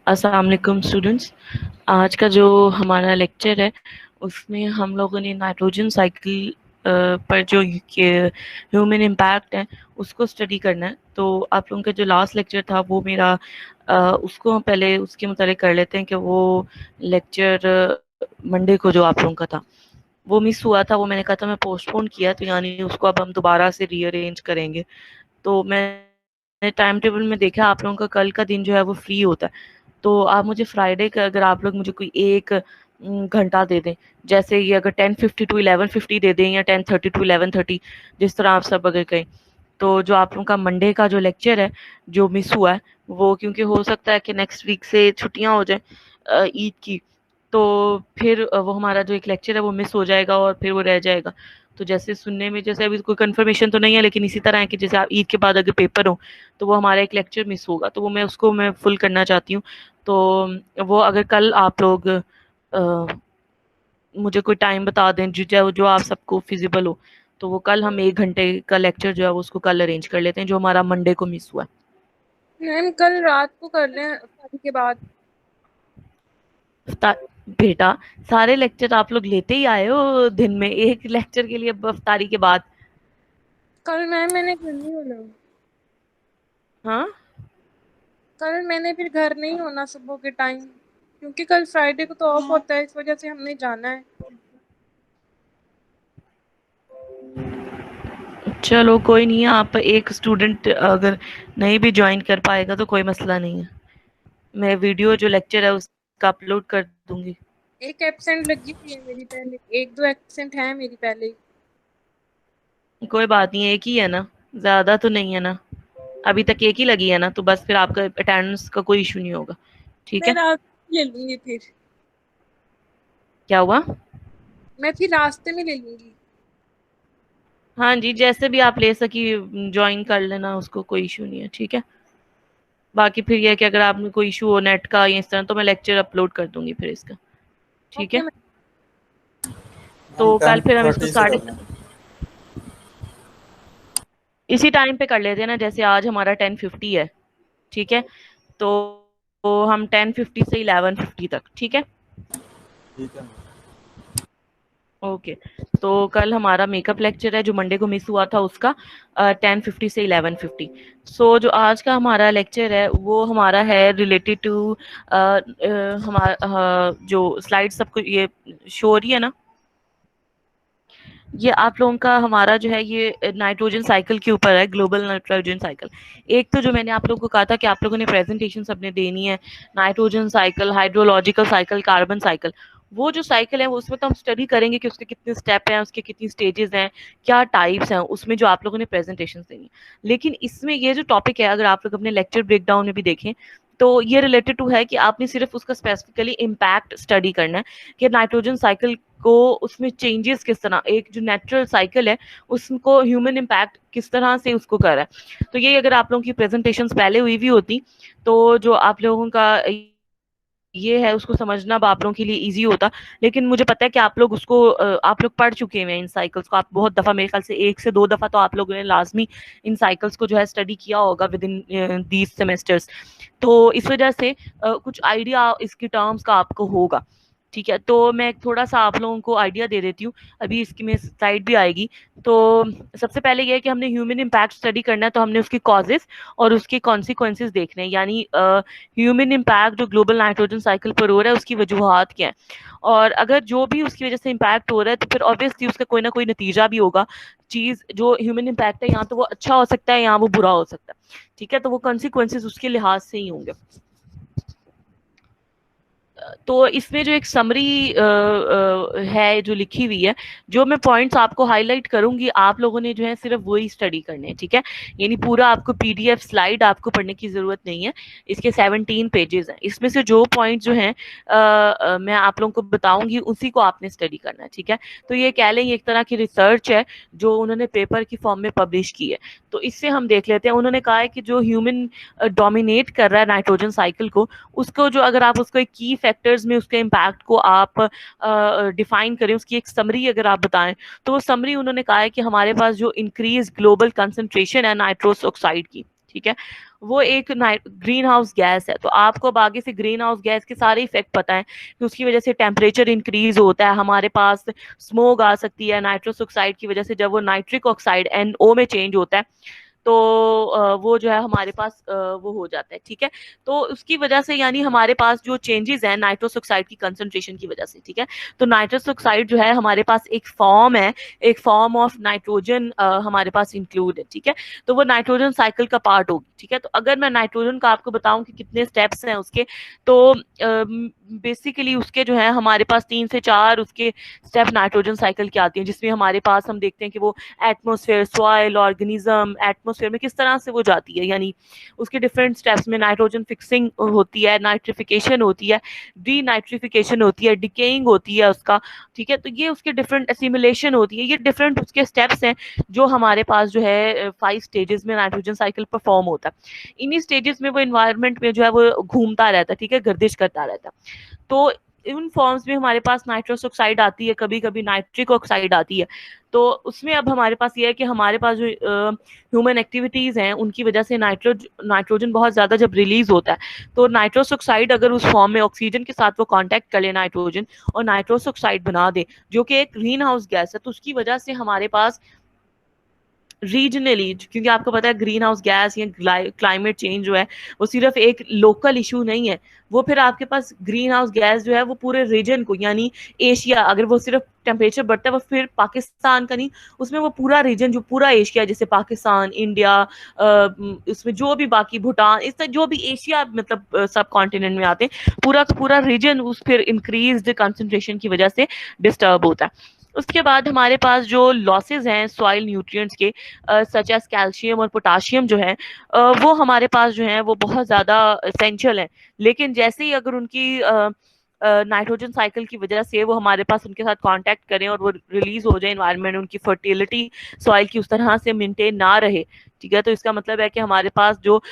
अस्सलाम वालेकुम स्टूडेंट्स। आज का जो हमारा लेक्चर है उसमें हम लोगों ने नाइट्रोजन साइकिल पर जो ह्यूमन इम्पैक्ट है उसको स्टडी करना है। तो आप लोगों का जो लास्ट लेक्चर था वो मेरा उसको हम पहले उसके मुताबिक कर लेते हैं कि वो लेक्चर मंडे को जो आप लोगों का था वो मिस हुआ था। वो मैंने कहा था मैं पोस्टपोन किया, तो यानी उसको अब हम दोबारा से रीअरेंज करेंगे। तो मैंने टाइम टेबल में देखा आप लोगों का कल का दिन जो है वो फ्री होता है, तो आप मुझे फ्राइडे का अगर आप लोग मुझे कोई एक घंटा दे दें, जैसे ये अगर 10:50 टू 11:50 दे दें या 10:30 टू 11:30, जिस तरह आप सब अगर कहें। तो जो आप लोगों का मंडे का जो लेक्चर है जो मिस हुआ है वो, क्योंकि हो सकता है कि नेक्स्ट वीक से छुट्टियां हो जाए ईद की, तो फिर वो हमारा जो एक लेक्चर है वो मिस हो जाएगा और फिर वो रह जाएगा। तो जैसे सुनने में, जैसे अभी कोई कंफर्मेशन तो नहीं है, लेकिन इसी तरह है कि जैसे आप ईद के बाद अगर पेपर हो तो वो हमारा एक लेक्चर मिस होगा, तो वो मैं उसको मैं फुल करना चाहती हूँ। तो वो अगर कल आप लोग मुझे कोई टाइम बता दें जो जो आप सबको फिजिबल हो, तो वो कल हम 1 घंटे का लेक्चर जो है वो उसको कल अरेंज कर लेते हैं जो हमारा मंडे को मिस हुआ है। मैम कल रात को कर लें इफ्तारी के बाद। बेटा, सारे लेक्चर आप लोग लेते ही आए हो दिन में, एक लेक्चर के लिए अफ्तारी के बाद? कल मैम मैंने घर नहीं होना। हाँ, कल मैंने फिर घर नहीं होना सुबह के टाइम, क्योंकि कल फ्राइडे को तो ऑफ होता है, इस वजह से हमने जाना है। चलो कोई नहीं है, आप एक स्टूडेंट अगर नहीं भी ज्वाइन कर पाएगा तो कोई मसला नहीं है, मैं वीडियो जो लेक्चर है उसका अपलोड कर दूंगी। एक एब्सेंट लगी हुई है मेरी पहले, एक दो एब्सेंट है मेरी पहले ही। कोई बात नहीं, एक ही है ना, ज्यादा तो नहीं है ना, अभी तक एक ही लगी है ना, तो बस फिर आपका अटेंडेंस का कोई इशू नहीं होगा। ठीक मैं है। रास्ते में ले लूंगी फिर। क्या हुआ? मैं फिर रास्ते में ले लूंगी। हाँ जी, जैसे भी आप ले सकी ज्वाइन कर लेना उसको, कोई इशू नहीं है। ठीक है। बाकी फिर यह है कि अगर आप में कोई इशू हो नेट का या इस तरह, तो मैं लेक्चर अपलोड कर दूंगी फिर इसका। ठीक ओके है। मैम। तो हम कल टेन फिर हम इसको थर्टी से साढ़े कर लेंगे। इसी टाइम पे कर लेते हैं ना, जैसे आज हमारा 10:50 है। ठीक है। तो हम 10:50 से 11:50 तक। ठीक है। ठीक है। ओके। तो कल हमारा मेकअप लेक्चर है जो मंडे को मिस हुआ था, उसका 10:50 से 11:50। सो जो आज का हमारा लेक्चर है वो हमारा है रिलेटेड टू हमारा जो स्लाइड सबको ये शो हो रही है ना, ये आप लोगों का हमारा जो है ये नाइट्रोजन साइकिल के ऊपर है, ग्लोबल नाइट्रोजन साइकिल। एक तो जो मैंने आप लोगों को कहा था कि आप लोगों ने प्रेजेंटेशन सबने देनी है, nitrogen cycle, hydrological cycle, carbon cycle. वो जो साइकिल है वो उसमें तो हम स्टडी करेंगे कि उसके कितने स्टेप हैं, उसके कितनी स्टेजेस हैं, क्या टाइप्स हैं, उसमें जो आप लोगों ने प्रेजेंटेशन देनी है। लेकिन इसमें ये जो टॉपिक है, अगर आप लोग अपने लेक्चर ब्रेकडाउन में भी देखें तो ये रिलेटेड टू है कि आपने सिर्फ उसका स्पेसिफिकली इम्पैक्ट स्टडी करना है कि नाइट्रोजन साइकिल को उसमें चेंजेस किस तरह, एक जो नेचुरल साइकिल है उसको ह्यूमन इम्पैक्ट किस तरह से उसको कर रहा है। तो ये अगर आप लोगों की प्रेजेंटेशंस पहले हुई भी होती तो जो आप लोगों का ये है उसको समझना अब आप लोगों के लिए इजी होता। लेकिन मुझे पता है कि आप लोग उसको आप लोग पढ़ चुके हैं इन साइकिल्स को, आप बहुत दफा, मेरे ख्याल से 1 से 2 दफा तो आप लोगों ने लाजमी इन साइकिल्स को जो है स्टडी किया होगा विद इन दीज सेमेस्टर्स। तो इस वजह से कुछ आइडिया इसकी टर्म्स का आपको होगा। ठीक है। तो मैं थोड़ा सा आप लोगों को आइडिया दे देती हूँ, अभी इसकी में स्लाइड भी आएगी। तो सबसे पहले ये है कि हमने ह्यूमन इम्पैक्ट स्टडी करना है, तो हमने उसकी कॉजेस और उसके कॉन्सिक्वेंसेस देखने हैं, यानी ह्यूमन इम्पैक्ट जो ग्लोबल नाइट्रोजन साइकिल पर हो रहा है उसकी वजूहत क्या है, और अगर जो भी उसकी वजह से इम्पैक्ट हो रहा है तो फिर ऑब्वियसली उसका कोई ना कोई नतीजा भी होगा। चीज जो ह्यूमन इम्पैक्ट है, यहाँ तो वो अच्छा हो सकता है, यहाँ वो बुरा हो सकता है। ठीक है। तो वो कॉन्सिक्वेंसेस उसके लिहाज से ही होंगे। तो इसमें जो एक समरी है जो लिखी हुई है, जो मैं पॉइंट्स आपको हाईलाइट करूंगी, आप लोगों ने जो है सिर्फ वही स्टडी करने हैं। ठीक है। यानी पूरा आपको पीडीएफ स्लाइड आपको पढ़ने की जरूरत नहीं है। इसके 17 पेजेस हैं, इसमें से जो पॉइंट जो हैं मैं आप लोगों को बताऊंगी उसी को आपने स्टडी करना है। ठीक है। तो ये कह लें एक तरह की रिसर्च है जो उन्होंने पेपर की फॉर्म में पब्लिश की है। तो इससे हम देख लेते हैं, उन्होंने कहा है कि जो ह्यूमन डोमिनेट कर रहा है नाइट्रोजन साइकिल को, उसको जो अगर आप उसको एक की फैक्टर्स में उसके इम्पैक्ट को आप डिफाइन करें, उसकी एक समरी अगर आप बताएं, तो वो समरी उन्होंने कहा है कि हमारे पास जो इंक्रीज ग्लोबल कंसंट्रेशन है नाइट्रोस ऑक्साइड की। ठीक है, वो एक ग्रीन हाउस गैस है। तो आपको अब आगे से ग्रीन हाउस गैस के सारे इफेक्ट पता है कि उसकी वजह से टेम्परेचर इंक्रीज होता है, हमारे पास स्मोक आ सकती है नाइट्रस ऑक्साइड की वजह से। जब वो नाइट्रिक ऑक्साइड NO में चेंज होता है तो वो जो है हमारे पास वो हो जाता है, ठीक है। तो उसकी वजह से यानी हमारे पास जो चेंजेस हैं नाइट्रस ऑक्साइड की कंसंट्रेशन की वजह से, ठीक है। तो नाइट्रस ऑक्साइड जो है हमारे पास एक फॉर्म है, एक फॉर्म ऑफ नाइट्रोजन हमारे पास इंक्लूड है, ठीक है। तो वो नाइट्रोजन साइकिल का पार्ट होगी, ठीक है। तो अगर मैं नाइट्रोजन का आपको बताऊं कि कितने स्टेप्स हैं उसके, तो बेसिकली उसके जो है हमारे पास 3 से 4 उसके स्टेप नाइट्रोजन साइकिल के आती हैं, जिसमें हमारे पास हम देखते हैं कि वो एटमॉस्फेयर, सॉइल, ऑर्गेनिज्म, एटमॉस्फेयर में किस तरह से वो जाती है, यानी उसके डिफरेंट स्टेप्स में नाइट्रोजन फिक्सिंग होती है, नाइट्रिफिकेशन होती है, डी नाइट्रिफिकेशन होती है, डिकेइंग होती है उसका, ठीक है। तो ये उसके डिफरेंट एसिमिलेशन होती है, ये डिफरेंट उसके स्टेप्स हैं जो हमारे पास जो है 5 स्टेजेस में नाइट्रोजन साइकिल परफॉर्म होता है। इन्हीं स्टेजेस में वो इन्वायरमेंट में जो है वो घूमता रहता है, ठीक है, गर्दिश करता रहता है। तो इन फॉर्म्स में हमारे पास नाइट्रस ऑक्साइड आती है, कभी कभी नाइट्रिक ऑक्साइड आती है। तो उसमें अब हमारे पास ये है कि हमारे पास जो ह्यूमन एक्टिविटीज़ हैं उनकी वजह से नाइट्रोजन बहुत ज़्यादा जब रिलीज होता है, तो नाइट्रस ऑक्साइड अगर उस फॉर्म में ऑक्सीजन के साथ वो कांटेक्ट कर ले नाइट्रोजन और नाइट्रस ऑक्साइड बना दे, जो कि एक ग्रीन हाउस गैस है, तो उसकी वजह से हमारे पास रीजनली, क्योंकि आपको पता है ग्रीन हाउस गैस या क्लाइमेट चेंज जो है वो सिर्फ एक लोकल इशू नहीं है, वो फिर आपके पास ग्रीन हाउस गैस जो है वो पूरे रीजन को, यानी एशिया, अगर वो सिर्फ टेम्परेचर बढ़ता है वो फिर पाकिस्तान का नहीं, उसमें वो पूरा रीजन जो पूरा एशिया, जैसे पाकिस्तान, इंडिया, उसमें जो भी बाकी भूटान, इस तरह जो भी एशिया मतलब सब कॉन्टिनेंट में आते हैं, पूरा का पूरा रीजन उस फिर इंक्रीज्ड कंसंट्रेशन की वजह से डिस्टर्ब होता है। उसके बाद हमारे पास जो लॉसेज हैं सॉइल न्यूट्रिएंट्स के, सच एज कैल्शियम और पोटाशियम जो है वो हमारे पास जो है वो बहुत ज़्यादा एसेंशियल है। लेकिन जैसे ही अगर उनकी नाइट्रोजन साइकिल की वजह से वो हमारे पास उनके साथ कांटेक्ट करें और वो रिलीज हो जाए इन्वायरमेंट, उनकी फर्टिलिटी सॉइल की उस तरह से मेंटेन ना रहे, ठीक है। तो इसका मतलब है कि हमारे पास जो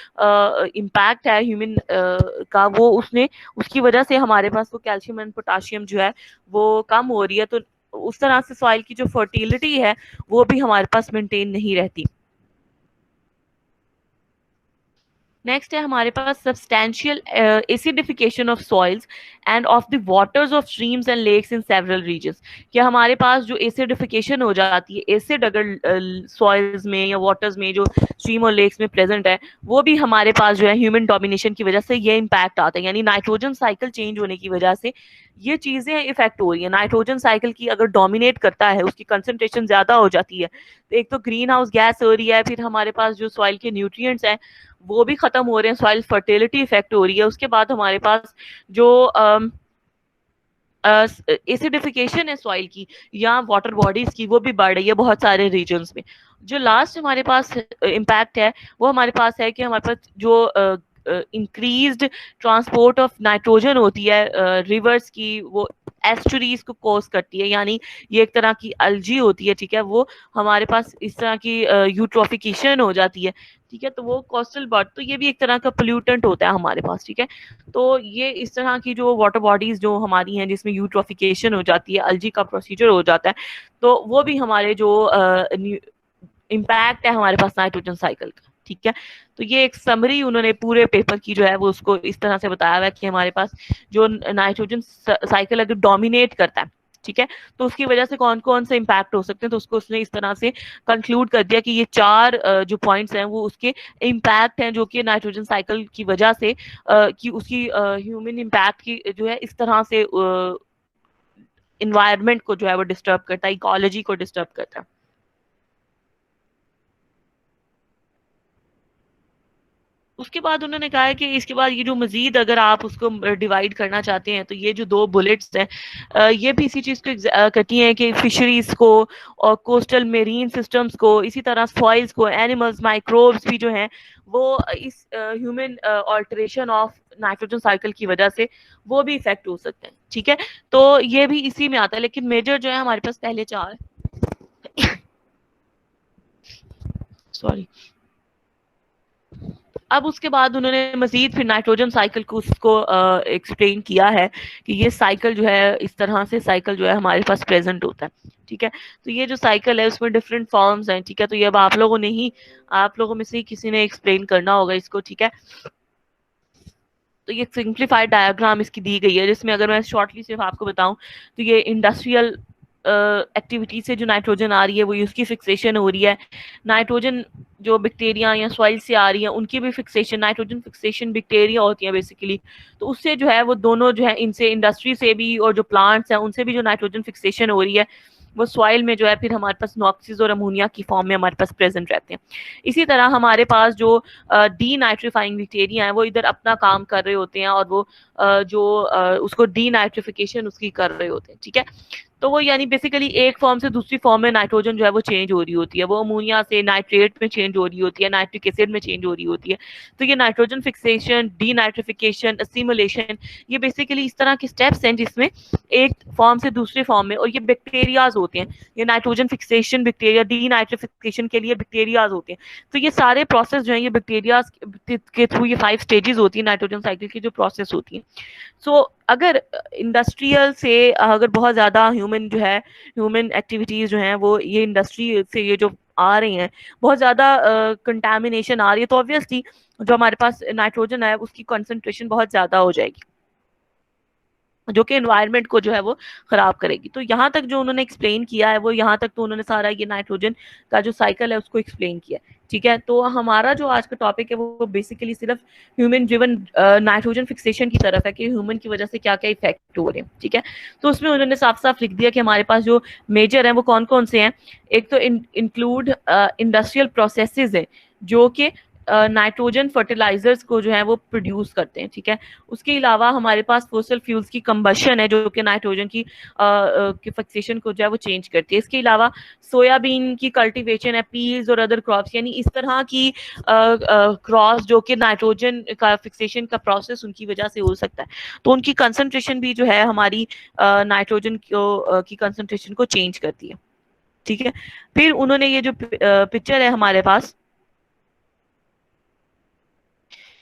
इम्पैक्ट है ह्यूमन का, वो उसने उसकी वजह से हमारे पास वो कैल्शियम एंड पोटाशियम जो है वो कम हो रही है। तो उस तरह से सॉइल की जो फर्टिलिटी है वो भी हमारे पास मेंटेन नहीं रहती। नेक्स्ट है हमारे पास substantial acidification of soils and of the waters of streams and lakes in several regions. कि हमारे पास जो एसिडिफिकेशन हो जाती है, एसिड अगर सॉइल्स में या वाटर्स में जो स्ट्रीम और लेक्स में प्रेजेंट है, वो भी हमारे पास जो है ह्यूमन डोमिनेशन की वजह से ये इम्पैक्ट आता है, यानी नाइट्रोजन साइकिल चेंज होने की वजह से ये चीज़ें इफेक्ट हो रही है। नाइट्रोजन साइकिल की अगर डोमिनेट करता है, उसकी कंसंट्रेशन ज़्यादा हो जाती है, तो एक तो ग्रीन हाउस गैस हो रही है, फिर हमारे पास जो सॉइल के न्यूट्रिएंट्स हैं वो भी खत्म हो रहे हैं, सॉइल फर्टिलिटी इफेक्ट हो रही है। उसके बाद हमारे पास जो एसिडिफिकेशन है सॉइल की या वाटर बॉडीज की, वो भी बढ़ रही है बहुत सारे रीजन्स में। जो लास्ट हमारे पास इम्पैक्ट है वो हमारे पास है कि हमारे पास जो इंक्रीज्ड ट्रांसपोर्ट ऑफ नाइट्रोजन होती है रिवर्स की, वो एस्टुरीज को कॉज करती है, यानी ये एक तरह की अलजी होती है, ठीक है। वो हमारे पास इस तरह की यूट्रोफिकेशन हो जाती है, ठीक है। तो वो कोस्टल बर्ड, तो ये भी एक तरह का पोल्यूटेंट होता है हमारे पास, ठीक है। तो ये इस तरह की जो वाटर बॉडीज जो हमारी हैं जिसमें यूट्रोफिकेशन हो जाती है, अलजी का प्रोसीजर हो जाता है, तो वो भी हमारे जो इम्पैक्ट है हमारे पास नाइट्रोजन साइकिल का, ठीक है। तो ये एक समरी उन्होंने पूरे पेपर की जो है वो उसको इस तरह से बताया हुआ है कि हमारे पास जो नाइट्रोजन साइकिल अगर डोमिनेट करता है, ठीक है, तो उसकी वजह से कौन कौन से इम्पैक्ट हो सकते हैं, तो उसको उसने इस तरह से कंक्लूड कर दिया कि ये 4 जो पॉइंट्स हैं वो उसके इम्पैक्ट हैं जो कि नाइट्रोजन साइकिल की वजह से कि उसकी ह्यूमन इम्पैक्ट की जो है इस तरह से इन्वायरमेंट को जो है वो डिस्टर्ब करता है, इकोलॉजी को डिस्टर्ब करता है। उसके बाद उन्होंने कहा है कि इसके बाद ये जो मजीद अगर आप उसको डिवाइड करना चाहते हैं, तो ये जो 2 बुलेट्स हैं ये भी इसी चीज़ को करती हैं कि फिशरीज को और कोस्टल मेरीन सिस्टम्स को, इसी तरह सॉइल्स को, एनिमल्स, माइक्रोब्स भी जो हैं वो इस human alteration of nitrogen cycle की वजह से वो भी इफेक्ट हो सकते हैं, ठीक है। तो ये भी इसी में आता है, लेकिन मेजर जो है हमारे पास पहले 4 सॉरी अब उसके बाद उन्होंने मजीद फिर नाइट्रोजन साइकिल को उसको एक्सप्लेन किया है कि ये साइकिल जो है इस तरह से साइकिल जो है हमारे पास प्रेजेंट होता है। ठीक है, तो ये जो साइकिल है उसमें डिफरेंट फॉर्म्स हैं। ठीक है, तो ये अब आप लोगों में से ही किसी ने एक्सप्लेन करना होगा इसको। ठीक है, तो ये सिंप्लीफाइड डायग्राम इसकी दी गई है, जिसमें अगर मैं शॉर्टली सिर्फ आपको बताऊं तो ये इंडस्ट्रियल एक्टिविटी से जो नाइट्रोजन आ रही है वो उसकी फिक्सेशन हो रही है। नाइट्रोजन जो बैक्टीरिया या सॉइल से आ रही है उनकी भी फिक्सेशन, नाइट्रोजन फिक्सेशन बैक्टीरिया होती है बेसिकली। तो उससे जो है वो दोनों जो है इनसे इंडस्ट्री से भी और जो प्लांट्स हैं उनसे भी जो नाइट्रोजन फिक्सेशन हो रही है वो सॉइल में जो है फिर हमारे पास नॉक्सिस और अमोनिया की फॉर्म में हमारे पास प्रेजेंट रहते हैं। इसी तरह हमारे पास जो डी नाइट्रीफाइंग बैक्टीरिया है वो इधर अपना काम कर रहे होते हैं और वो उसको डी नाइट्रिफिकेशन उसकी कर रहे होते हैं। ठीक है, तो वो यानी बेसिकली एक फॉर्म से दूसरी फॉर्म में नाइट्रोजन जो है वो चेंज हो रही होती है, वो अमोनिया से नाइट्रेट में चेंज हो रही होती है, नाइट्रिक एसिड में चेंज हो रही होती है। तो ये nitrogen fixation, D nitrification, assimilation, ये बेसिकली इस तरह के स्टेप्स हैं जिसमें एक फॉर्म से दूसरे फॉर्म में, और ये बैक्टीरियाज होते हैं। ये nitrogen fixation bacteria, D nitrification के लिए बैक्टीरियाज होते हैं। तो ये सारे प्रोसेस जो है ये बैक्टीरियाज के थ्रू, ये 5 स्टेजेस होती है नाइट्रोजन साइकिल की जो प्रोसेस होती है। सो अगर इंडस्ट्रियल से अगर बहुत ज़्यादा ह्यूमन एक्टिविटीज़ जो हैं वो ये इंडस्ट्री से ये जो आ रही हैं, बहुत ज़्यादा कंटामिनेशन आ रही है, तो ऑब्वियसली जो हमारे पास नाइट्रोजन है उसकी कंसंट्रेशन बहुत ज़्यादा हो जाएगी, जो कि एनवायरनमेंट को जो है वो खराब करेगी। तो यहाँ तक जो उन्होंने एक्सप्लेन किया है वो यहाँ तक तो उन्होंने सारा ये नाइट्रोजन का जो साइकिल है उसको एक्सप्लेन किया है। ठीक है, तो हमारा जो आज का टॉपिक है वो बेसिकली सिर्फ ह्यूमन ड्रिवन नाइट्रोजन फिक्सेशन की तरफ है कि ह्यूमन की वजह से क्या क्या इफेक्ट हो रहे हैं। ठीक है, तो उसमें उन्होंने साफ साफ लिख दिया कि हमारे पास जो मेजर है वो कौन कौन से हैं। एक तो इंक्लूड इंडस्ट्रियल प्रोसेसेस है जो कि नाइट्रोजन फर्टिलाइजर्स को जो है वो प्रोड्यूस करते हैं। ठीक है, उसके अलावा हमारे पास फोसिल फ्यूल्स की कंबशन है जो कि नाइट्रोजन की फिक्सेशन को जो है वो चेंज करती है। इसके अलावा सोयाबीन की कल्टीवेशन है, पील्स और अदर क्रॉप्स, यानी इस तरह की क्रॉस जो कि नाइट्रोजन का फिक्सेशन का प्रोसेस उनकी वजह से हो सकता है, तो उनकी कंसंट्रेशन भी जो है हमारी नाइट्रोजन की कंसंट्रेशन को चेंज करती है। ठीक है, फिर उन्होंने ये जो पिक्चर है हमारे पास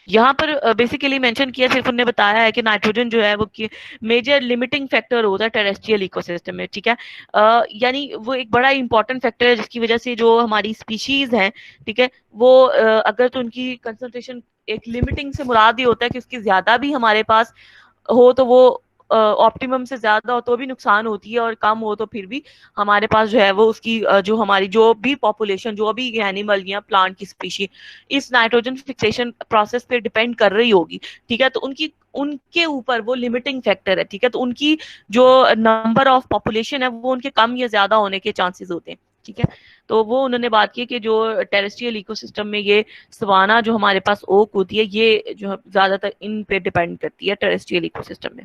यहाँ पर बेसिकली मेंशन किया, सिर्फ उन्होंने बताया है कि नाइट्रोजन जो है वो मेजर लिमिटिंग फैक्टर होता है टेरेस्ट्रियल इकोसिस्टम में। ठीक है, यानी वो एक बड़ा इंपॉर्टेंट फैक्टर है जिसकी वजह से जो हमारी स्पीशीज हैं, ठीक है, वो अगर तो उनकी कंसंट्रेशन, एक लिमिटिंग से मुराद ये होता है कि उसकी ज्यादा भी हमारे पास हो तो वो ऑप्टिमम से ज्यादा हो तो भी नुकसान होती है, और कम हो तो फिर भी हमारे पास जो है वो उसकी जो हमारी जो भी पॉपुलेशन, जो भी एनिमल या प्लांट की स्पीशी इस नाइट्रोजन फिक्सेशन प्रोसेस पे डिपेंड कर रही होगी। ठीक है, तो उनके ऊपर वो लिमिटिंग फैक्टर है। ठीक है, तो उनकी जो नंबर ऑफ पॉपुलेशन है वो उनके कम या ज्यादा होने के चांसेस होते हैं। ठीक है, तो वो उन्होंने बात की कि जो टेरेस्ट्रियल इकोसिस्टम में ये सवाना जो हमारे पास ओक होती है ये जो ज्यादातर इन पे डिपेंड करती है टेरेस्ट्रियल इकोसिस्टम में।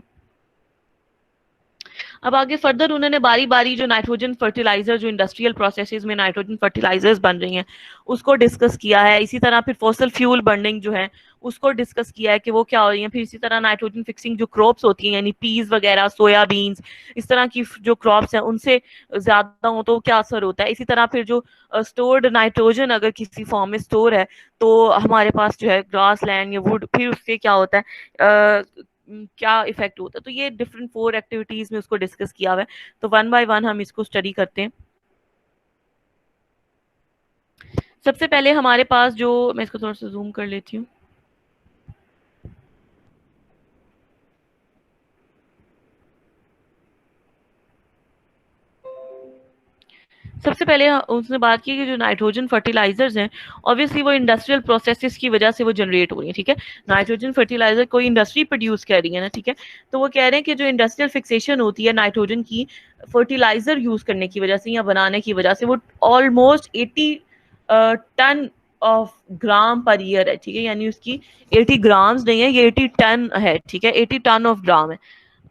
अब आगे फर्दर उन्होंने बारी बारी जो नाइट्रोजन फर्टिलाइजर, जो इंडस्ट्रियल प्रोसेसेस में नाइट्रोजन फर्टिलाइजर्स बन रही हैं उसको डिस्कस किया है। इसी तरह फिर फॉसिल फ्यूल बर्निंग जो है उसको डिस्कस किया है कि वो क्या हो रही है। फिर इसी तरह नाइट्रोजन फिक्सिंग जो क्रॉप्स होती हैं, यानी पीज वगैरह, सोयाबीन्स, इस तरह की जो क्रॉप्स हैं उनसे ज्यादा हो तो क्या असर होता है। इसी तरह फिर जो स्टोर्ड नाइट्रोजन अगर किसी फॉर्म में स्टोर है तो हमारे पास जो है ग्रास लैंड या वुड, फिर उससे क्या होता है, क्या इफेक्ट होता है। तो ये डिफरेंट 4 एक्टिविटीज में उसको डिस्कस किया हुआ है, तो वन बाय वन हम इसको स्टडी करते हैं। सबसे पहले हमारे पास जो, मैं इसको थोड़ा सा जूम कर लेती हूँ। सबसे पहले उसने बात की कि जो नाइट्रोजन फर्टिलाइजर्स हैं ऑब्वियसली वो इंडस्ट्रियल प्रोसेसेस की वजह से वो जनरेट हो रही है। ठीक है, नाइट्रोजन फर्टिलाइजर कोई इंडस्ट्री प्रोड्यूस कर रही है ना। ठीक है, तो वो कह रहे हैं कि जो इंडस्ट्रियल फिक्सेशन होती है नाइट्रोजन की फर्टिलाइजर यूज करने की वजह से या बनाने की वजह से, वो almost 80 ton of gram per year है। ठीक है, यानी उसकी 80 ग्राम्स नहीं है, ये 80 टन है। ठीक है, 80 टन ऑफ ग्राम है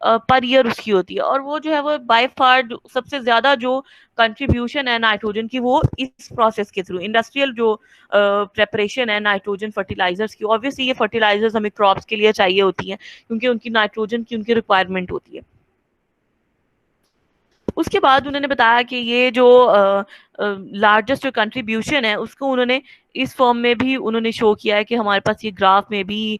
पर ईयर उसकी होती है, और वो जो है वो बाय फार सबसे ज्यादा जो कंट्रीब्यूशन है नाइट्रोजन की वो इस प्रोसेस के थ्रू, इंडस्ट्रियल जो प्रेपरेशन है नाइट्रोजन फर्टिलाइजर्स की। ऑब्वियसली ये फर्टिलाइजर्स हमें क्रॉप्स के लिए चाहिए होती हैं क्योंकि उनकी नाइट्रोजन की उनकी रिक्वायरमेंट होती है। उसके बाद उन्होंने बताया कि ये जो लार्जेस्ट जो कंट्रीब्यूशन है उसको उन्होंने इस फॉर्म में भी उन्होंने शो किया है कि हमारे पास ये ग्राफ में भी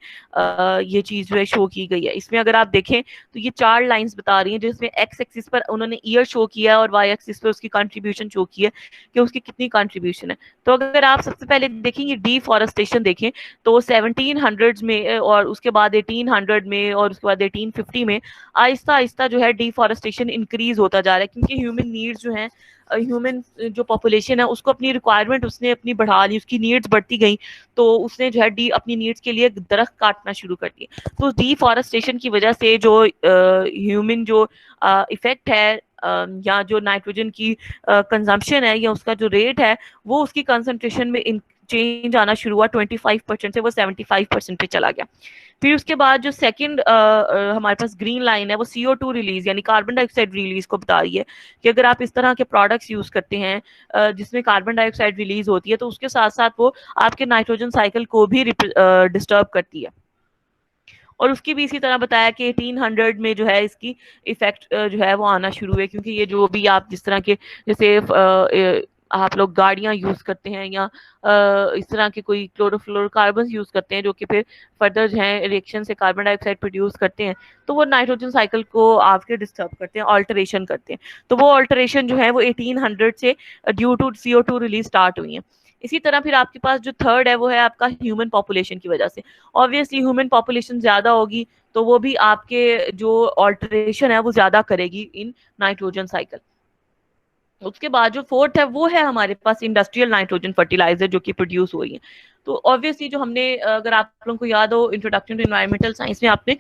ये चीज जो है शो की गई है। इसमें अगर आप देखें तो ये 4 लाइंस बता रही हैं जिसमें एक्स एक्सिस पर उन्होंने ईयर शो किया है और वाई एक्सिस पर उसकी कंट्रीब्यूशन शो की है कि उसकी कितनी कंट्रीब्यूशन है। तो अगर आप सबसे पहले देखेंगे डिफॉरेस्टेशन देखें तो 1700 में और उसके बाद 1800 में और उसके बाद 1850 में आहिस्ता आहिस्ता जो है डिफॉरेस्टेशन इंक्रीज होता जा रहा है क्योंकि ह्यूमन नीड्स जो है ह्यूमन जो पॉपुलेशन है उसको अपनी रिक्वायरमेंट उसने अपनी बढ़ा ली, उसकी नीड्स बढ़ती गई तो उसने जो है डी अपनी नीड्स के लिए दरख्त काटना शुरू कर दिए। तो डिफॉरेस्टेशन की वजह से जो ह्यूमन जो इफेक्ट है या जो नाइट्रोजन की कंजम्पशन है या उसका जो रेट है वो उसकी कंसंट्रेशन में चेंज आना शुरू हुआ 25% से वो 75% पे चला गया। फिर उसके बाद जो सेकंड हमारे पास ग्रीन लाइन है वो CO2 रिलीज यानी कार्बन डाइऑक्साइड रिलीज को बता रही है कि अगर आप इस तरह के प्रोडक्ट्स यूज करते हैं जिसमें कार्बन डाइऑक्साइड रिलीज होती है तो उसके साथ साथ वो आपके नाइट्रोजन साइकिल को भी डिस्टर्ब करती है। और उसकी भी इसी तरह बताया कि 1800 में जो है इसकी इफेक्ट जो है वो आना शुरू हुए क्योंकि ये जो भी आप जिस तरह के जैसे आप लोग गाड़ियां यूज करते हैं या इस तरह के कोई क्लोरोफ्लोरोकार्बन यूज करते हैं जो कि फिर फर्दर जो है रिएक्शन से कार्बन डाइऑक्साइड प्रोड्यूस करते हैं तो वो नाइट्रोजन साइकिल को आपके डिस्टर्ब करते हैं, ऑल्टरेशन करते हैं। तो वो ऑल्टरेशन जो है वो 1800 से due to CO2 release start हुई है। इसी तरह फिर आपके पास जो थर्ड है वो है आपका ह्यूमन पॉपुलेशन की वजह से। ऑब्वियसली ह्यूमन पॉपुलेशन ज्यादा होगी तो वो भी आपके जो ऑल्टरेशन है वो ज्यादा करेगी इन नाइट्रोजन साइकिल। उसके बाद जो फोर्थ है वो है हमारे पास इंडस्ट्रियल नाइट्रोजन फर्टिलाइजर जो कि प्रोड्यूस हुई है। तो ऑब्वियसली जो हमने अगर आप लोगों को याद हो इंट्रोडक्शन टू एनवायरमेंटल साइंस में आपने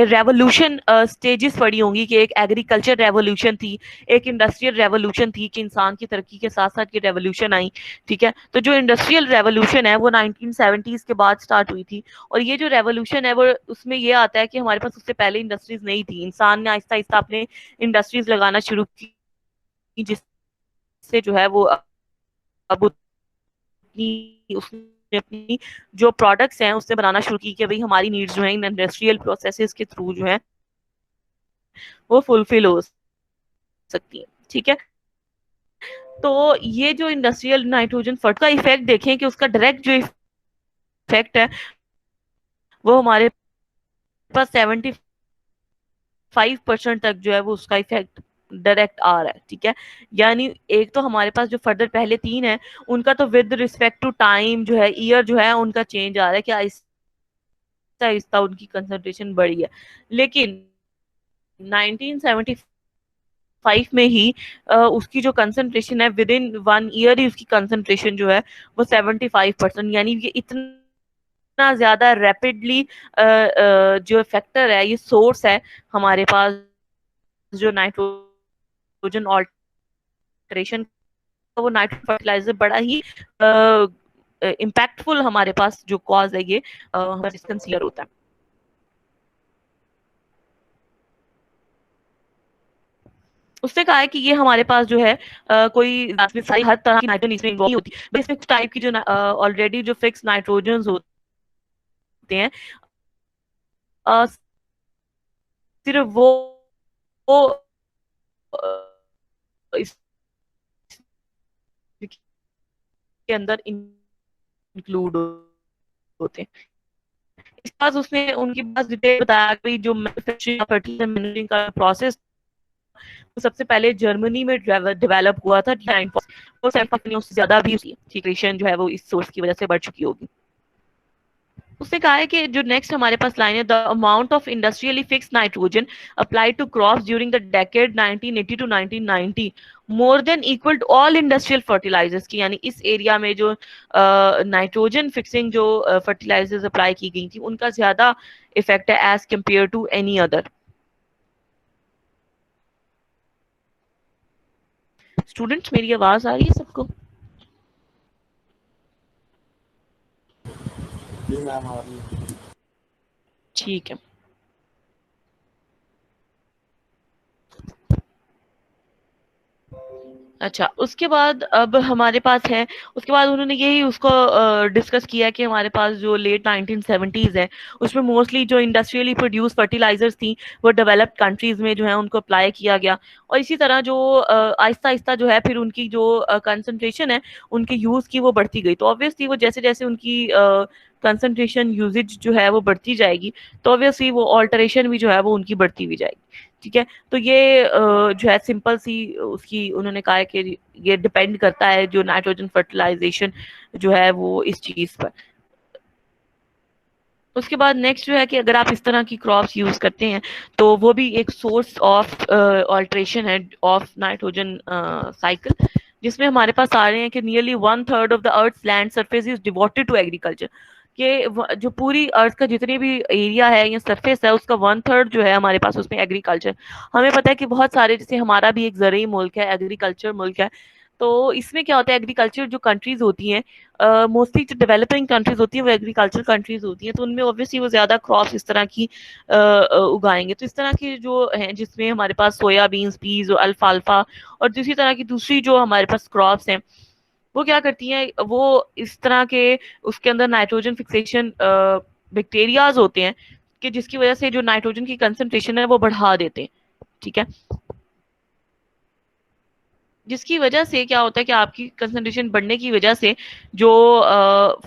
रेवोल्यूशन स्टेजेस पढ़ी होंगी कि एक एग्रीकल्चर रेवोल्यूशन थी, एक इंडस्ट्रियल रेवोल्यूशन थी कि इंसान की तरक्की के साथ साथ ये रेवोल्यूशन आई। ठीक है, तो जो इंडस्ट्रियल रेवोल्यूशन है वो 1970s के बाद स्टार्ट हुई थी और ये जो रेवोल्यूशन है वो उसमें ये आता है कि हमारे पास उससे पहले इंडस्ट्रीज नहीं थी, इंसान ने आहिस्ता आहिस्ता अपने इंडस्ट्रीज लगाना शुरू की जिससे जो है वो अब उतनी उसने अपनी जो प्रोडक्ट्स हैं उससे बनाना शुरू की कि भाई हमारी नीड्स जो है इन इंडस्ट्रियल प्रोसेसेस के थ्रू जो है वो फुलफिल हो सकती है। ठीक है, तो ये जो इंडस्ट्रियल नाइट्रोजन फर्ट का इफेक्ट देखें कि उसका डायरेक्ट जो इफेक्ट है वो हमारे पास 75% तक जो है वो उसका इफेक्ट डायरेक्ट आ रहा है। ठीक है, यानी एक तो हमारे पास जो फर्दर पहले 3 है उनका तो विद रिस्पेक्ट टू टाइम जो है ईयर जो है उनका चेंज आ रहा है कि आहिस्ता आहिस्ता उनकी कंसंट्रेशन बढ़ी है। लेकिन 1975 में ही उसकी जो कंसंट्रेशन है विद इन 1 ईयर ही उसकी कंसंट्रेशन जो है वो 75%, यानी ये इतना ज्यादा रैपिडली जो फैक्टर है ये सोर्स है हमारे पास जो नाइट्रोजन ऑल्टरेशन वो नाइट्रोजन फर्टिलाइजर बड़ा ही इम्पैक्टफुल हमारे पास जो कॉज है ये हमारे कंसीडर होता है। उसने कहा है कि ये हमारे पास जो है कोई सारी हर तरह की नाइट्रोजन इसमें इन्वॉल्व नहीं होती, बस इसमें कुछ टाइप की जो ऑलरेडी जो फिक्स नाइट्रोजन होते हैं सिर्फ वो इसके अंदर इंक्लूड होते हैं। इसके बाद उसने उनकी बात डिटेल बताया कि जो मैन्युफैक्चरिंग फर्टिलाइजर मैन्युफैक्चरिंग का प्रोसेस वो सबसे पहले जर्मनी में डेवलप हुआ था। वो उससे ज्यादा भी जो है वो इस सोर्स की वजह से बढ़ चुकी होगी। उसने कहा है कि जो नेक्स्ट हमारे पास लाइन है the amount of industrially fix nitrogen applied to crops during the decade 1980 to 1990 more than equal to all industrial fertilizers की, यानी इस एरिया में जो नाइट्रोजन फिक्सिंग जो फर्टिलाइजर्स अप्लाई की गई थी उनका ज्यादा इफेक्ट है as compare to any other. Students मेरी आवाज आ रही है सबको? जी मैम आ रही है। ठीक है, अच्छा, उसके बाद अब हमारे पास है, उसके बाद उन्होंने यही उसको डिस्कस किया कि हमारे पास जो लेट 1970s है, उसमें मोस्टली जो इंडस्ट्रियली प्रोड्यूस फर्टिलाइजर्स थी, वो डेवलप्ड कंट्रीज में जो है उनको अप्लाई किया गया। और इसी तरह जो आहिस्ता आहिस्ता जो है फिर उनकी जो कंसंट्रेशन है उनके यूज़ की वो बढ़ती गई। तो ऑब्वियसली वो जैसे जैसे उनकी कंसंट्रेशन यूजेज जो है वो बढ़ती जाएगी, तो ऑब्वियसली वो ऑल्टरेशन भी जो है वो उनकी बढ़ती हुई जाएगी। ठीक है, तो ये जो है सिंपल सी उसकी उन्होंने कहा है कि ये डिपेंड करता है जो नाइट्रोजन फर्टिलाइजेशन जो है वो इस चीज पर। उसके बाद नेक्स्ट जो है कि अगर आप इस तरह की क्रॉप्स यूज करते हैं तो वो भी एक सोर्स ऑफ ऑल्ट्रेशन है ऑफ नाइट्रोजन साइकिल, जिसमें हमारे पास आ रहे हैं कि nearly 1/3 of the earth land surface is devoted to agriculture. कि जो पूरी अर्थ का जितनी भी एरिया है या सरफेस है उसका 1/3 जो है हमारे पास उसमें एग्रीकल्चर। हमें पता है कि बहुत सारे, जैसे हमारा भी एक ज़रूरी मुल्क है, एग्रीकल्चर मुल्क है, तो इसमें क्या होता है एग्रीकल्चर जो कंट्रीज होती हैं, मोस्टली जो डेवलपिंग कंट्रीज होती है वो एग्रीकल्चर कंट्रीज होती हैं, तो उनमें ऑब्वियसली वो ज़्यादा क्रॉप्स इस तरह की उगाएंगे। तो इस तरह की जो हैं जिसमें हमारे पास सोयाबीन्स, पीज और अल्फाल्फा और दूसरी तरह की दूसरी जो हमारे पास क्रॉप्स हैं, वो क्या करती हैं, वो इस तरह के उसके अंदर नाइट्रोजन फिक्सेशन बैक्टीरियाज होते हैं कि जिसकी वजह से जो नाइट्रोजन की कंसंट्रेशन है वो बढ़ा देते हैं। ठीक है, जिसकी वजह से क्या होता है कि आपकी कंसंट्रेशन बढ़ने की वजह से जो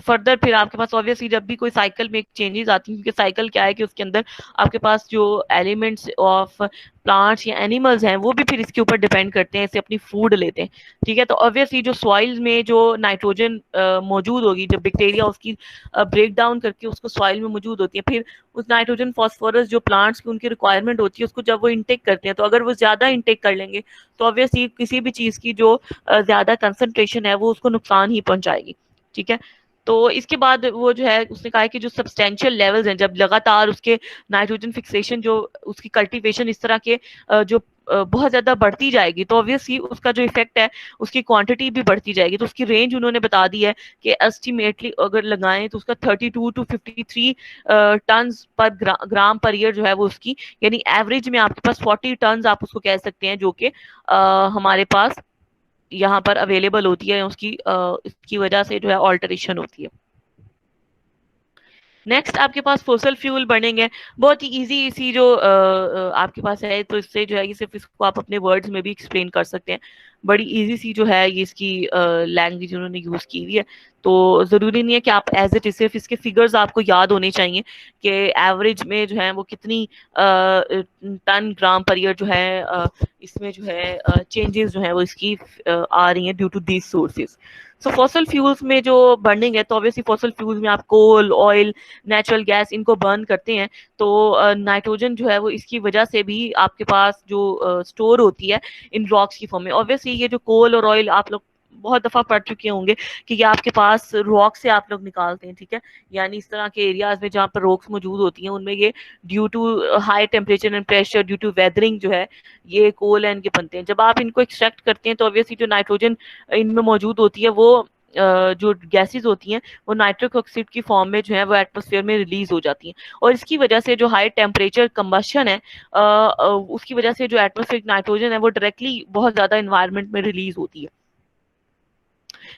फर्दर फिर आपके पास ऑब्वियसली जब भी कोई साइकिल में चेंजेस आती हैं, क्योंकि साइकिल क्या है कि उसके अंदर आपके पास जो एलिमेंट्स ऑफ प्लांट्स या एनिमल्स हैं वो भी फिर इसके ऊपर डिपेंड करते हैं, इसे अपनी फूड लेते हैं। ठीक है, तो ऑब्वियसली जो सॉइल में जो नाइट्रोजन मौजूद होगी, जब बैक्टीरिया उसकी ब्रेक डाउन करके उसको सॉइल में मौजूद होती है, फिर उस नाइट्रोजन फॉस्फोरस जो प्लांट्स की उनकी रिक्वायरमेंट होती है उसको जब वो इनटेक करते हैं, तो अगर वो ज़्यादा इनटेक कर लेंगे तो ऑब्वियसली किसी भी चीज़ की जो ज़्यादा कंसंट्रेशन है वो उसको नुकसान ही पहुंचाएगी। ठीक है, तो इसके बाद वो जो है उसने कहा है कि जो सब्सटेंशियल लेवल्स हैं, जब लगातार उसके नाइट्रोजन फिक्सेशन जो उसकी कल्टीवेशन इस तरह के जो बहुत ज़्यादा बढ़ती जाएगी, तो ऑब्वियसली उसका जो इफेक्ट है उसकी क्वांटिटी भी बढ़ती जाएगी। तो उसकी रेंज उन्होंने बता दी है कि एस्टिमेटली अगर लगाएं तो उसका 32 टू 53 टन पर ग्राम पर ईयर जो है वो उसकी, यानी एवरेज में आपके पास 40 टन आप उसको कह सकते हैं, जो कि हमारे पास यहाँ पर अवेलेबल होती है, उसकी इसकी वजह से जो है ऑल्टरेशन होती है। नेक्स्ट आपके पास फोसल फ्यूल बनेंगे, बहुत ही इजी सी जो आपके पास है, तो इससे जो है ये सिर्फ इसको आप अपने वर्ड्स में भी एक्सप्लेन कर सकते हैं। बड़ी इजी सी जो है ये इसकी लैंग्वेज उन्होंने यूज़ की हुई है, तो ज़रूरी नहीं है कि आप एज इट इज सिर्फ इसके फिगर्स आपको याद होने चाहिए कि एवरेज में जो है वो कितनी टन ग्राम पर ईयर जो है इसमें जो है चेंजेस जो है वो इसकी आ रही हैं due to these sources. So fossil fuels में जो बर्निंग है, तो ऑब्वियसली फॉसल फ्यूल्स में आप कोल, ऑयल, नेचुरल गैस इनको बर्न करते हैं, तो नाइट्रोजन जो है वो इसकी वजह से भी आपके पास जो स्टोर होती है इन रॉक्स की फॉर्म में। ऑब्वियसली ये जो कोल और ऑयल आप लोग बहुत दफा पढ़ चुके होंगे कि ये आपके पास रॉक से आप लोग निकालते हैं। ठीक है, यानी इस तरह के एरियाज में जहाँ पर रॉक्स मौजूद होती हैं उनमें ये due to high temperature and pressure, due to weathering जो है ये कोल एंड के बनते हैं। जब आप इनको एक्सट्रैक्ट करते हैं तो ऑब्वियसली जो नाइट्रोजन इनमें मौजूद होती है वो जो गैसेस होती हैं वो नाइट्रिक ऑक्साइड की फॉर्म में जो है वो एटमॉस्फेयर में रिलीज हो जाती हैं, और इसकी वजह से जो हाई टेम्परेचर कंबशन है उसकी वजह से जो एटमॉस्फेरिक नाइट्रोजन है वो डायरेक्टली बहुत ज़्यादा इन्वायरमेंट में रिलीज होती है।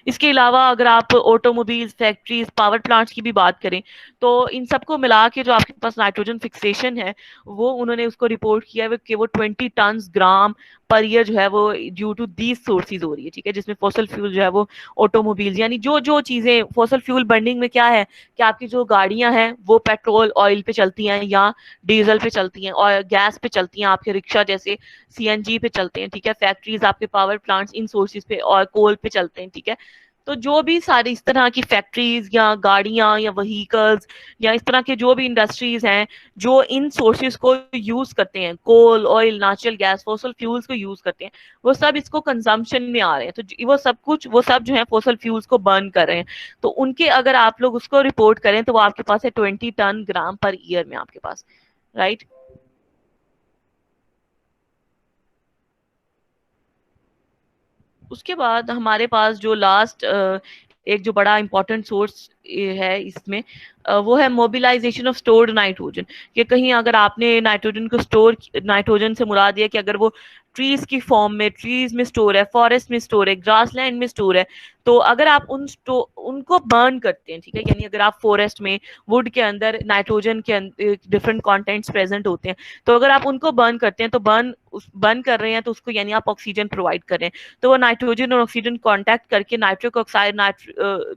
इसके अलावा अगर आप ऑटोमोबाइल्स, फैक्ट्रीज, पावर प्लांट्स की भी बात करें, तो इन सबको मिला के जो आपके पास नाइट्रोजन फिक्सेशन है वो उन्होंने उसको रिपोर्ट किया है कि वो 20 टन ग्राम पर ईयर जो है वो ड्यू टू दीज सोर्सेज हो रही है। ठीक है, जिसमें फॉसल फ्यूल जो है वो ऑटोमोबाइल्स, यानी जो जो चीज़ें फॉसल फ्यूल बर्निंग में क्या है कि आपकी जो गाड़ियां हैं वो पेट्रोल ऑयल पे चलती हैं या डीजल पे चलती हैं और गैस पे चलती हैं, आपके रिक्शा जैसे सीएनजी पे चलते हैं। ठीक है, फैक्ट्रीज आपके पावर प्लांट्स इन सोर्सेज पे और कोल पे चलते हैं। ठीक है, तो जो भी सारी इस तरह की फैक्ट्रीज या गाड़ियां या व्हीकल्स या इस तरह के जो भी इंडस्ट्रीज हैं जो इन सोर्सेज को यूज करते हैं, coal, oil, natural gas, fossil fuels को यूज करते हैं, वो सब इसको कंजम्पशन में आ रहे हैं। तो वो सब जो है फॉसल फ्यूल्स को बर्न कर रहे हैं, तो उनके अगर आप लोग उसको रिपोर्ट करें तो वो आपके पास है 20 टन ग्राम पर ईयर में आपके पास, राइट। उसके बाद हमारे पास जो लास्ट एक जो बड़ा इंपॉर्टेंट सोर्स है इसमें, वो है मोबिलाइजेशन ऑफ स्टोर्ड नाइट्रोजन। कि कहीं अगर आपने नाइट्रोजन को स्टोर, नाइट्रोजन से मुराद है कि अगर वो ट्रीज की फॉर्म में, ट्रीज में स्टोर है, फॉरेस्ट में स्टोर है, ग्रासलैंड में स्टोर है, तो अगर आप उनको बर्न करते हैं, ठीक है, यानी अगर आप फॉरेस्ट में वुड के अंदर नाइट्रोजन के डिफरेंट कंटेंट्स प्रेजेंट होते हैं, तो अगर आप उनको बर्न करते हैं तो बर्न कर रहे हैं तो उसको यानी आप ऑक्सीजन प्रोवाइड कर रहे हैं, तो वो नाइट्रोजन और ऑक्सीजन कांटेक्ट करके नाइट्रिक ऑक्साइड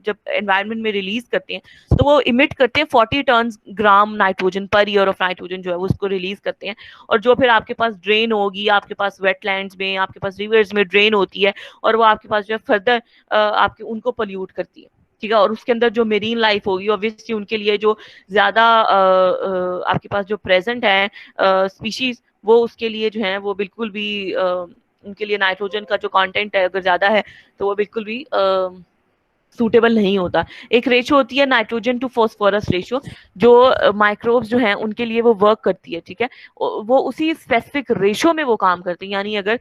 जब एनवायरनमेंट में रिलीज करते हैं तो वो इमिट करते हैं 40 ton gram nitrogen per year of nitrogen जो है वो उसको रिलीज करते हैं। और जो फिर आपके पास ड्रेन होगी, आपके पास वेटलैंड्स में, आपके पास रिवर्स में ड्रेन होती है, और वो आपके पास जो है फर्दर आपके उनको पोल्यूट करती है, ठीक है। और उसके अंदर जो मेरीन लाइफ होगी ऑब्वियसली उनके लिए जो ज्यादा आपके पास जो प्रेजेंट है स्पीशीज, वो उसके लिए जो है वो बिल्कुल भी उनके लिए नाइट्रोजन का जो कंटेंट है अगर ज्यादा है तो वो बिल्कुल भी सूटेबल नहीं होता। एक रेशो होती है नाइट्रोजन टू फॉस्फोरस रेशो, जो माइक्रोब्स जो हैं उनके लिए वो वर्क करती है, ठीक है। वो उसी स्पेसिफिक रेशो में वो काम करते हैं, यानी अगर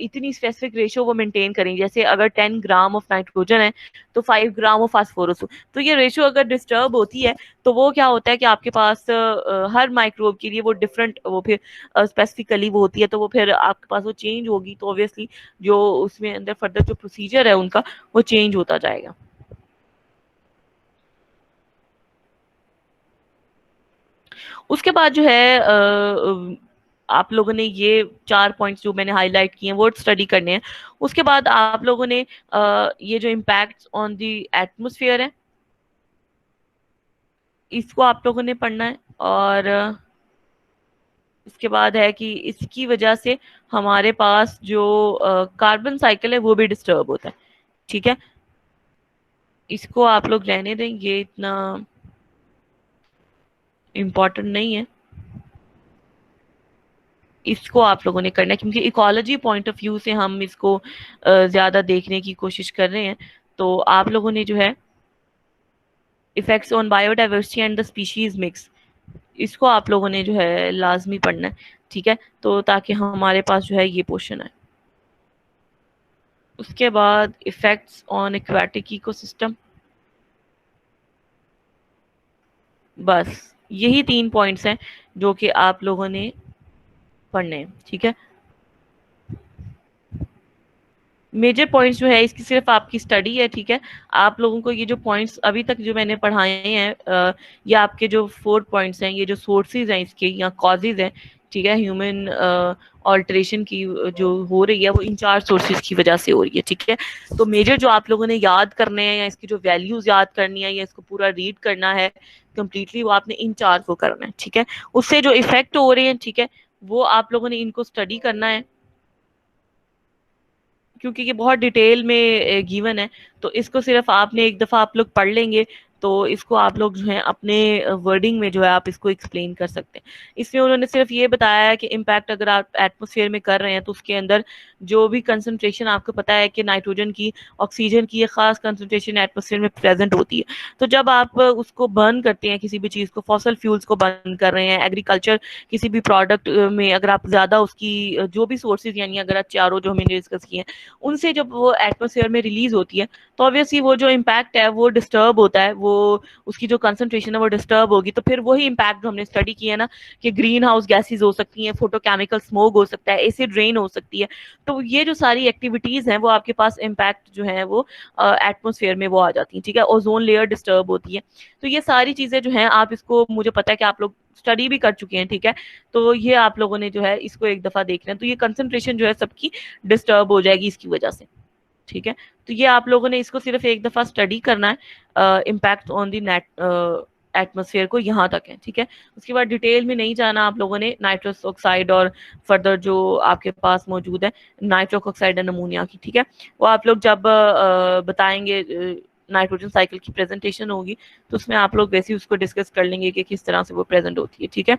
इतनी स्पेसिफिक रेशो वो मेंटेन करेंगे, जैसे अगर 10 ग्राम ऑफ नाइट्रोजन है तो 5 ग्राम ऑफ फास्फोरस, तो ये रेशो अगर डिस्टर्ब होती है तो वो क्या होता है कि आपके पास हर माइक्रोब के लिए वो डिफरेंट, वो फिर स्पेसिफिकली वो होती है, तो वो फिर आपके पास वो चेंज होगी, तो ऑब्वियसली जो उसमें अंदर फर्दर जो प्रोसीजर है उनका वो चेंज होता जाएगा। उसके बाद जो है आप लोगों ने ये 4 पॉइंट्स जो मैंने हाईलाइट किए हैं वो स्टडी करने हैं। उसके बाद आप लोगों ने ये जो इम्पैक्ट्स ऑन द एटमॉस्फेयर है इसको आप लोगों ने पढ़ना है, और इसके बाद है कि इसकी वजह से हमारे पास जो कार्बन साइकिल है वो भी डिस्टर्ब होता है, ठीक है। इसको आप लोग रहने दें, ये इतना इम्पोर्टेंट नहीं है, इसको आप लोगों ने करना है क्योंकि इकोलॉजी पॉइंट ऑफ व्यू से हम इसको ज्यादा देखने की कोशिश कर रहे हैं। तो आप लोगों ने जो है effects on biodiversity and the species mix, इसको आप लोगों ने जो है लाजमी पढ़ना है, ठीक है, तो ताकि हमारे पास जो है ये पोर्शन है। उसके बाद इफेक्ट्स ऑन एक्वाटिक इकोसिस्टम, बस यही 3 पॉइंट्स हैं जो कि आप लोगों ने पढ़ने हैं, ठीक है। मेजर पॉइंट्स जो है इसकी सिर्फ आपकी स्टडी है, ठीक है। आप लोगों को ये जो पॉइंट्स अभी तक जो मैंने पढ़ाए हैं ये आपके जो 4 पॉइंट्स हैं, ये जो सोर्सेज हैं इसके या कॉजेज हैं, ठीक है, ह्यूमन ऑल्टरेशन की जो हो रही है वो इन 4 सोर्सेज की वजह से हो रही है, ठीक है। तो मेजर जो आप लोगों ने याद करने हैं या इसकी जो वैल्यूज याद करनी है या इसको पूरा रीड करना है कंप्लीटली, वो आपने इन 4 को करना है, ठीक है। उससे जो इफेक्ट हो रहे हैं, ठीक है, वो आप लोगों ने इनको स्टडी करना है क्योंकि ये बहुत डिटेल में गिवन है, तो इसको सिर्फ आपने एक दफ़ा आप लोग पढ़ लेंगे तो इसको आप लोग जो है अपने वर्डिंग में जो है आप इसको एक्सप्लेन कर सकते हैं। इसमें उन्होंने सिर्फ ये बताया है कि इम्पैक्ट अगर आप एटमॉस्फेयर में कर रहे हैं तो उसके अंदर जो भी कंसंट्रेशन, आपको पता है कि नाइट्रोजन की, ऑक्सीजन की एक खास कंसंट्रेशन एटमॉस्फेयर में प्रेजेंट होती है, तो जब आप उसको बर्न करते हैं किसी भी चीज़ को, फॉसल फ्यूल्स को बर्न कर रहे हैं, एग्रीकल्चर किसी भी प्रोडक्ट में अगर आप ज़्यादा उसकी जो भी सोर्सेज यानी अगर आप चारों जो हमने डिस्कस किए हैं उनसे जब वो एटमॉस्फेयर में रिलीज होती है तो ऑब्वियसली वो जो इम्पैक्ट है वो डिस्टर्ब होता है, वो उसकी जो कंसंट्रेशन है वो डिस्टर्ब होगी, तो फिर वही इम्पैक्ट जो हमने स्टडी किया है ना कि ग्रीन हाउस गैसेज हो सकती हैं, फोटोकेमिकल स्मोक हो सकता है, एसिड रेन हो सकती है, तो ये जो सारी एक्टिविटीज हैं वो आपके पास इम्पैक्ट जो है वो एटमॉस्फेयर में वो आ जाती हैं, ठीक है। ओजोन लेयर डिस्टर्ब होती है, तो ये सारी चीजें जो हैं आप इसको, मुझे पता है कि आप लोग स्टडी भी कर चुके हैं, ठीक है, तो ये आप लोगों ने जो है इसको एक दफा देखना है, तो ये कंसंट्रेशन जो है सबकी डिस्टर्ब हो जाएगी इसकी वजह से, ठीक है। तो ये आप लोगों ने इसको सिर्फ एक दफा स्टडी करना है, impact on the net atmosphere को, यहाँ तक है, ठीक है। उसके बाद डिटेल में नहीं जाना आप लोगों ने नाइट्रस ऑक्साइड और फर्दर जो आपके पास मौजूद है नाइट्रिक ऑक्साइड एंड अमोनिया की, ठीक है, वो आप लोग जब बताएंगे नाइट्रोजन साइकिल की प्रेजेंटेशन होगी तो उसमें आप लोग वैसे ही उसको डिस्कस कर लेंगे कि किस तरह से वो प्रेजेंट होती है, ठीक है।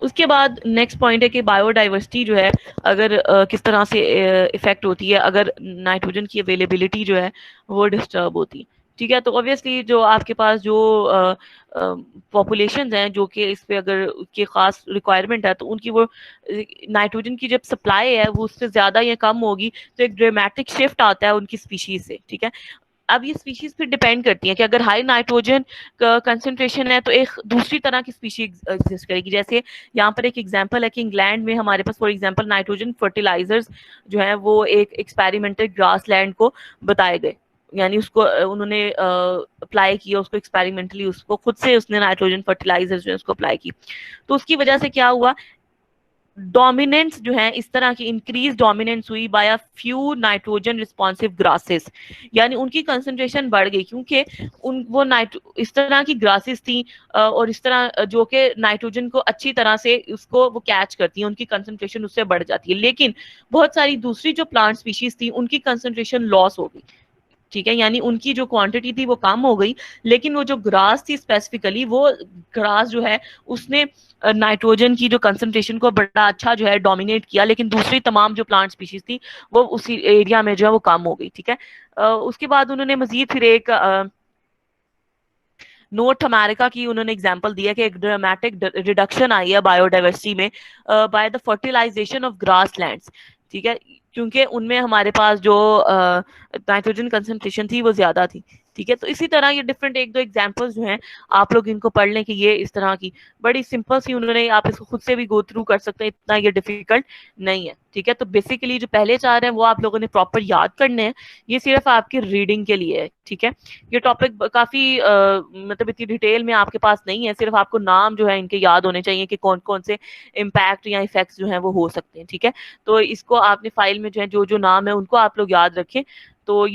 उसके बाद नेक्स्ट पॉइंट है कि बायोडाइवर्सिटी जो है अगर किस तरह से इफेक्ट होती है अगर नाइट्रोजन की अवेलेबिलिटी जो है वो डिस्टर्ब होती है, ठीक है। तो ऑब्वियसली जो आपके पास जो पॉपुलेशन हैं जो कि इस पे अगर उसकी खास रिक्वायरमेंट है तो उनकी वो नाइट्रोजन की जब सप्लाई है वो उससे ज़्यादा या कम होगी तो एक ड्रामेटिक शिफ्ट आता है उनकी स्पीशीज से, ठीक है। अब ये स्पीशीज फिर डिपेंड करती है कि अगर हाई नाइट्रोजन कंसंट्रेशन है तो एक दूसरी तरह की स्पीशीज एग्जिस्ट करेगी। जैसे यहाँ पर एक एग्जांपल है कि इंग्लैंड में हमारे पास फॉर एग्जांपल नाइट्रोजन फर्टिलाइजर्स जो है वो एक एक्सपेरिमेंटल ग्रासलैंड को बताए गए, यानी उसको उन्होंने अप्लाई किया, उसको एक्सपेरिमेंटली उसको खुद से उसने नाइट्रोजन फर्टिलाइजर्स जो है उसको अप्लाई की। तो उसकी वजह से क्या हुआ, डोमिनेंस जो है इस तरह की इंक्रीज डोमिनेंस हुई by a few nitrogen responsive grasses, यानी उनकी कंसंट्रेशन बढ़ गई क्योंकि उन वो इस तरह की ग्रासेस थी और इस तरह जो कि नाइट्रोजन को अच्छी तरह से उसको वो कैच करती हैं, उनकी कंसंट्रेशन उससे बढ़ जाती है। लेकिन बहुत सारी दूसरी जो प्लांट स्पीशीज थी उनकी कंसंट्रेशन लॉस हो गई, ठीक है, यानी उनकी जो क्वांटिटी थी वो कम हो गई, लेकिन वो जो ग्रास थी स्पेसिफिकली वो ग्रास जो है उसने नाइट्रोजन की जो कंसंट्रेशन को बड़ा अच्छा जो है डोमिनेट किया, लेकिन दूसरी तमाम जो प्लांट स्पीशीज थी वो उसी एरिया में जो है वो कम हो गई, ठीक है। उसके बाद उन्होंने मजीद फिर एक नॉर्थ अमेरिका की उन्होंने एग्जांपल दिया कि एक ड्रामेटिक रिडक्शन आई है बायोडाइवर्सिटी में by the fertilization of grasslands, ठीक है, क्योंकि उनमें हमारे पास जो नाइट्रोजन कंसंट्रेशन थी वो ज्यादा थी, ठीक है। तो इसी तरह ये डिफरेंट एक दो एग्जांपल्स जो हैं आप लोग इनको पढ़ लें कि ये इस तरह की बड़ी सिंपल सी उन्होंने, आप इसको खुद से भी गो थ्रू कर सकते हैं, इतना ये डिफिकल्ट नहीं है, ठीक है। तो बेसिकली जो पहले चार हैं वो आप लोगों ने प्रॉपर याद करने हैं, ये सिर्फ आपकी रीडिंग के लिए है, ठीक है। ये टॉपिक काफी मतलब इतनी डिटेल में आपके पास नहीं है, सिर्फ आपको नाम जो है इनके याद होने चाहिए कि कौन कौन से इम्पैक्ट या इफेक्ट्स जो हैं वो हो सकते हैं, ठीक है। तो इसको आपने फाइल में जो है जो जो नाम है उनको आप लोग याद रखें। तो